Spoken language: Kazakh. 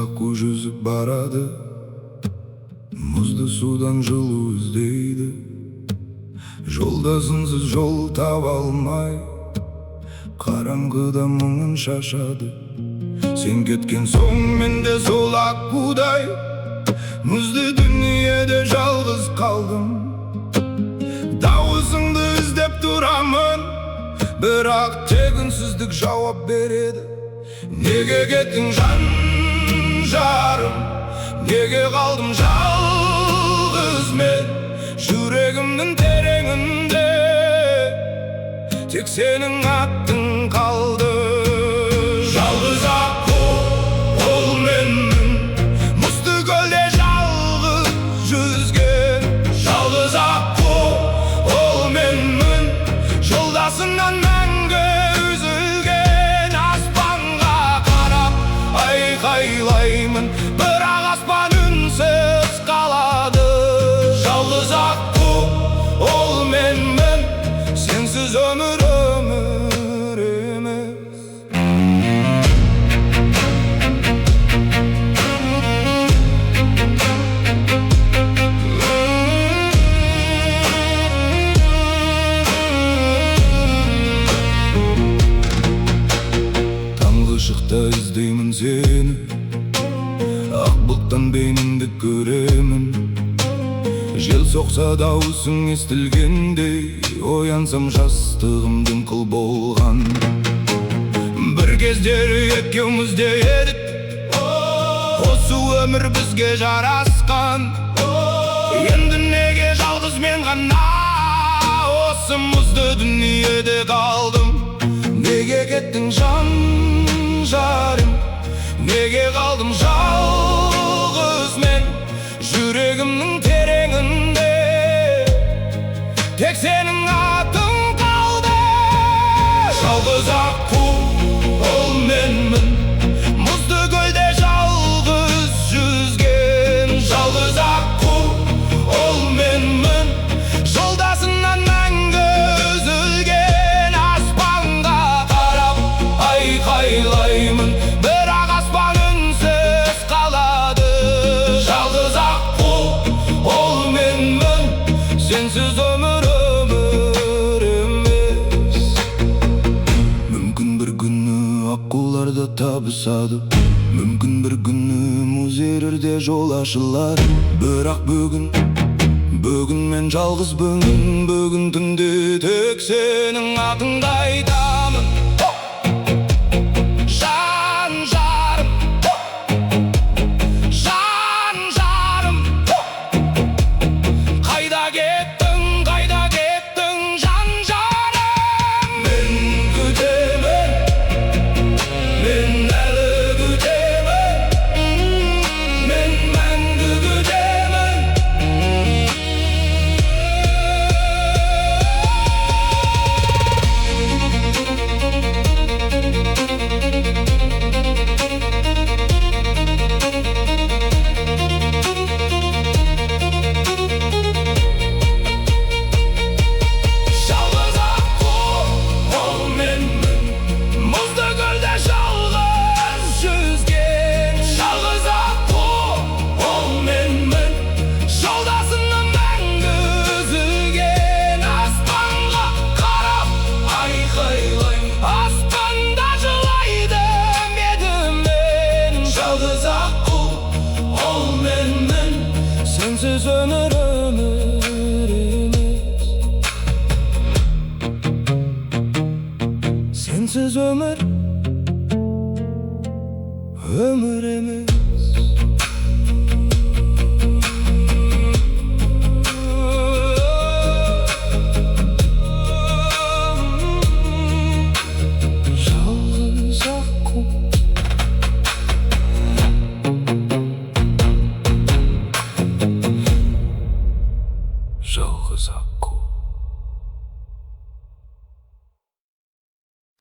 аққу жүзіп барады, мұзды судан жылу іздейді. Жолдасынсыз жол таба алмай, қараңғыда мұңын шашады. Сен кеткен соң мен де сол аққудай, мұзды дүниеде жалғыз қалдым. Дауысыңды іздеп тұрамын, бірақ тек үнсіздік жауап береді. Неге кеттің жан жарым, неге қалдым жалғыз мен? Жүрегімнің тереңінде тек сенің аттың қалды. Жалғыз аққу ол менмін, мұзды көлде жалғыз жүзген. Жалғыз аққу ол менмін, жолдасынан мәңгі үзілген. Аспанға қарап айқайлаймын, бірақ аспан үнсіз қалады. Жалғыз аққу ол менмін, сенсіз өмір өмір емес. Таңғы шықта іздеймін сені, ақ бұлттан бейнеңді көремін. Жел соқса дауысың естілгендей, оянсам жастығым дымқыл болған. Бір кездер екеуміз де едік, осы өмір бізге жарасқан. Енді неге жалғыз мен ғана осы мұзды дүниеде қалдым? Неге кеттің жан жарым, неге қалдым жалғыз мен? Жүрегімнің тереңінде тек сенің атың қалды. Жалғыз аққу ол менмін, мұзды көлде жалғыз жүзген. Жалғыз аққу ол менмін, жолдасынан мәңгі үзілген. Аспанға қарап айқайлаймын, бірақ аспан үнсіз қалады. Жалғыз аққу ол менмін, сенсіз өмір өмір емес. Мүмкін бір күні аққулар да табысады, мүмкін бір күні мұз ерірде жол ашылар. Бірақ бүгін мен жалғызбын, бүгін түнде тек сенің атыңды айтамын. Жан жарым, жан жарым, қайда кеттің жан жарым? Мен күтемін, мен әлі күтемін, мен мәңгі күтемін. Жалғыз аққу ол менмін, мұзды көлде жалғыз жүзген. Жалғыз аққу ол менмін, жолдасынан мәңгі үзілген. Аспанға қарап айқайлаймын, аспанда жылайды медімен. Жалғыз аққу ол менмін, сенсіз өмір өмір емес. Сенсіз өмір өмір емес. Жалғыз аққу жалғыз аққу.